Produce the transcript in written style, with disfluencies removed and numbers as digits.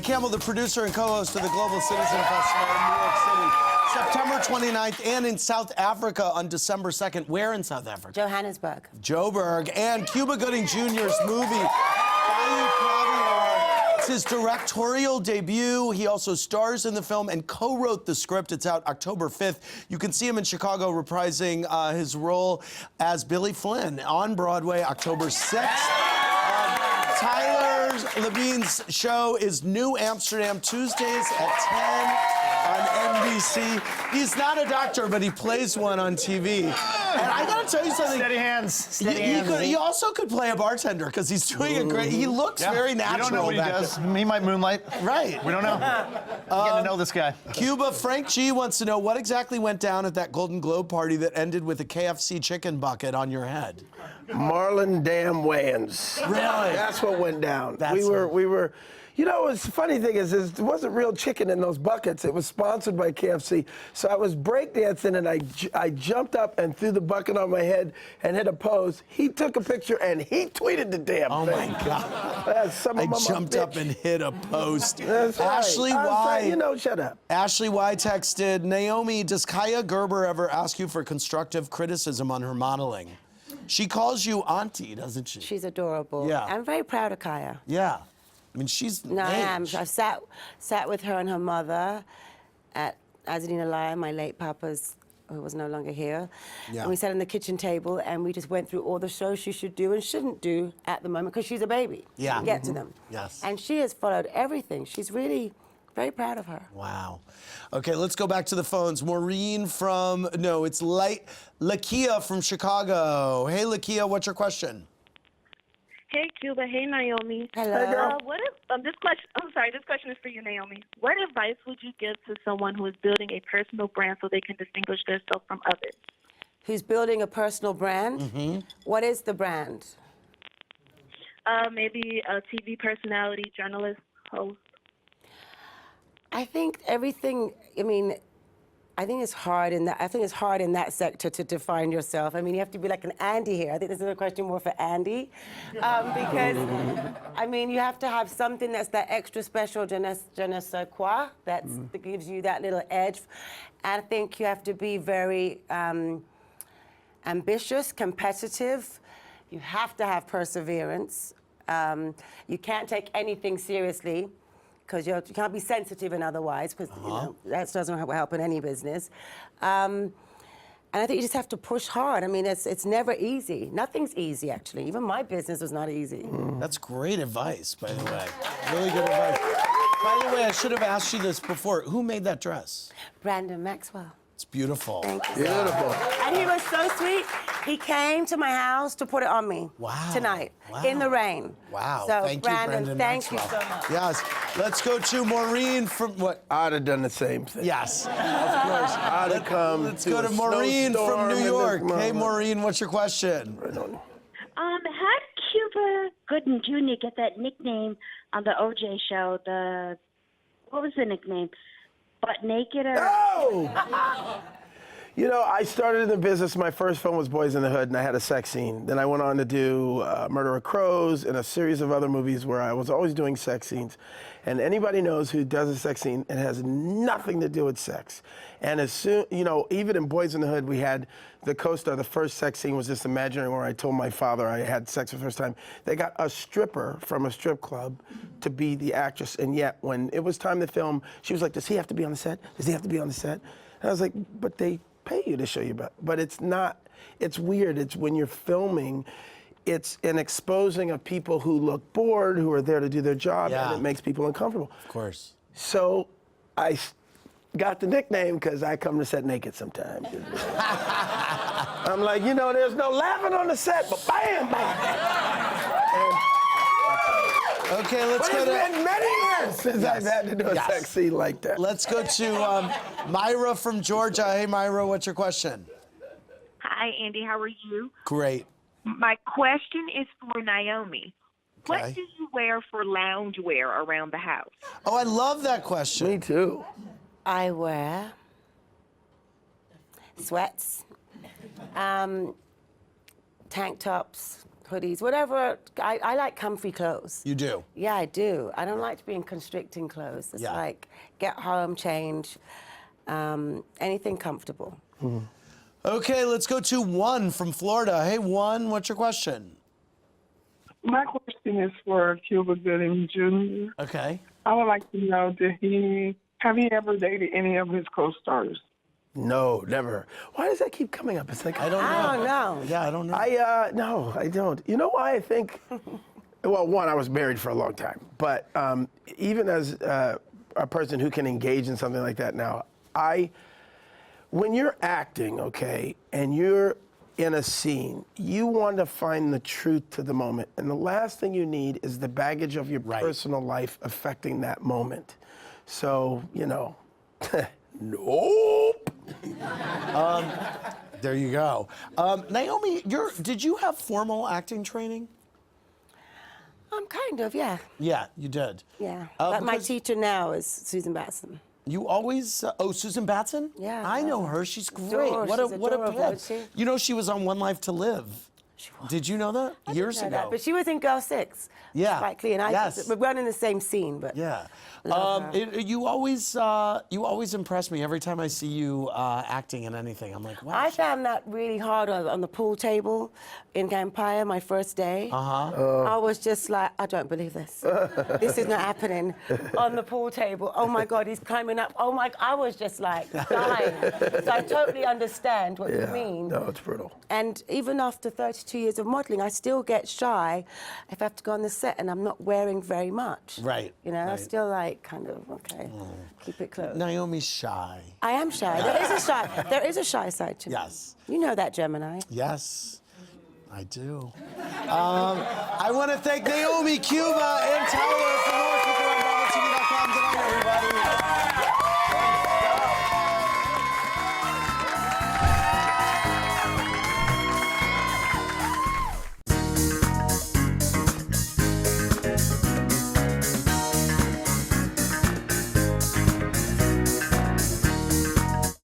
Campbell, the producer and co-host of the Global Citizen Festival in New York City. September 29th and in South Africa on December 2nd. Where in South Africa? Johannesburg. Joburg. And Cuba Gooding Jr.'s movie, It's his directorial debut. He also stars in the film and co-wrote the script. It's out October 5th. You can see him in Chicago reprising his role as Billy Flynn on Broadway October 6th. Tyler Levine's show is New Amsterdam, Tuesdays at 10 on NBC. He's not a doctor, but he plays one on TV. And I gotta tell you something. Steady hands. Steady hands. He also could play a bartender because he's doing a great. He looks very natural. We don't know what he does. He might moonlight. Right. We don't know. Getting to know this guy. Cuba, Frank G wants to know what exactly went down at that Golden Globe party that ended with a KFC chicken bucket on your head. Marlon Damn Wayans. Really? That's what went down. That's we were. You know, the funny thing is there wasn't real chicken in those buckets. It was sponsored by KFC. So I was breakdancing and I jumped up and threw the bucket on my head and hit a pose. He took a picture and he tweeted the damn thing. Oh my God. I jumped up and hit a post. That's right. Ashley Y. You know, shut up. Ashley Y texted, Naomi, does Kaia Gerber ever ask you for constructive criticism on her modeling? She calls you auntie, doesn't she? She's adorable. Yeah. I'm very proud of Kaia. Yeah. I mean, she's No, I am. I've sat with her and her mother at Azadina Laya, my late papa's, who was no longer here. Yeah. And we sat on the kitchen table and we just went through all the shows she should do and shouldn't do at the moment because she's a baby. Yeah. To get to them. Yes. And she has followed everything. She's really very proud of her. Wow. Okay, let's go back to the phones. Maureen from, no, it's Lakia from Chicago. Hey, Lakia, what's your question? Hey, Cuba. Hey, Naomi. Hello. Hey, girl. What if this question? I'm sorry. This question is for you, Naomi. What advice would you give to someone who is building a personal brand so they can distinguish themselves from others? Who's building a personal brand? Mm-hmm. What is the brand? Maybe a TV personality, journalist, host. I think everything. I mean, I think it's hard in that. I think it's hard in that sector to define yourself. I mean, you have to be like an Andy here. I think this is a question more for Andy, because I mean, you have to have something that's that extra special, je ne sais quoi, that gives you that little edge. I think you have to be very ambitious, competitive. You have to have perseverance. You can't take anything seriously, because you can't be sensitive and otherwise, because you know, that doesn't help in any business. And I think you just have to push hard. I mean, it's never easy. Nothing's easy, actually. Even my business was not easy. That's great advice, by the way. Really good advice. By the way, I should have asked you this before. Who made that dress? Brandon Maxwell. It's beautiful. Thank you. Beautiful. And he was so sweet. He came to my house to put it on me. Wow. Tonight, Wow. in the rain. Wow. So, Thank you, Brandon, thank you Maxwell. so much. Yes. Let's go to Maureen from what? I'd have done the same thing. Yes, of course. I'd have come. Let's go to Maureen from New York. Hey, Maureen, what's your question? How did Cuba Gooding Jr. get that nickname on the OJ show? What was the nickname? Butt naked or? Oh! You know, I started in the business. My first film was Boys in the Hood, and I had a sex scene. Then I went on to do Murder of Crows and a series of other movies where I was always doing sex scenes. And anybody knows who does a sex scene, it has nothing to do with sex. And as soon, you know, even in Boys in the Hood, we had the co-star. The first sex scene was just imaginary, where I told my father I had sex for the first time. They got a stripper from a strip club to be the actress. And yet, when it was time to film, she was like, does he have to be on the set? Does he have to be on the set? And I was like, but they pay you to show you about. But it's not, it's weird. It's when you're filming, it's an exposing of people who look bored, who are there to do their job, and it makes people uncomfortable. Of course. So I got the nickname because I come to set naked sometimes. I'm like, you know, there's no laughing on the set, but bam, bam. Okay, let's go But to. it's been many years since I've had to do a sex scene like that. Let's go to Myra from Georgia. Hey, Myra, what's your question? Hi, Andy. How are you? Great. My question is for Naomi. Okay. What do you wear for loungewear around the house? Oh, I love that question. Me too. I wear sweats, tank tops, hoodies, whatever. I like comfy clothes. You do? Yeah, I do. I don't like to be in constricting clothes. It's Yeah. like get home, change, anything comfortable. Okay, let's go to One from Florida. Hey, One, what's your question? My question is for Cuba Gooding Jr. Okay. I would like to know, have he ever dated any of his co-stars? No, never. Why does that keep coming up? It's like I don't know. I don't know. Yeah, I don't know. No, I don't. You know why I think? Well, one, I was married for a long time, but even as a person who can engage in something like that now, when you're acting, okay, and you're in a scene, you want to find the truth to the moment, and the last thing you need is the baggage of your personal life affecting that moment. So, nope. There you go. Naomi, did you have formal acting training? Kind of, yeah. Yeah, you did. Yeah. But my because teacher now is Susan Batson. You always, Susan Batson? Yeah, I know yeah. her. She's great. Adore, What she's a adorable, pip. isn't she? You know, she was on One Life to Live. Did you know that? I Years didn't know ago. that, but she was in Girl 6. Yeah. Spike Lee and I. Yes. We're running the same scene, but Yeah. Love her. You always impress me every time I see you acting in anything. I'm like, wow. I found that really hard on the pool table in Empire, my first day. I was just like, I don't believe this. This is not happening on the pool table. Oh my God, he's climbing up. Oh my, I was just like dying. So I totally understand what you mean. No, it's brutal. And even after 32 years of modeling, I still get shy if I have to go on the set and I'm not wearing very much. Right, You know, I right. still like kind of, okay, keep it close. Naomi's shy. I am shy. There is a shy side to me. Yes. You know that, Gemini. Yes, I do. I want to thank Naomi, Cuba, and Tower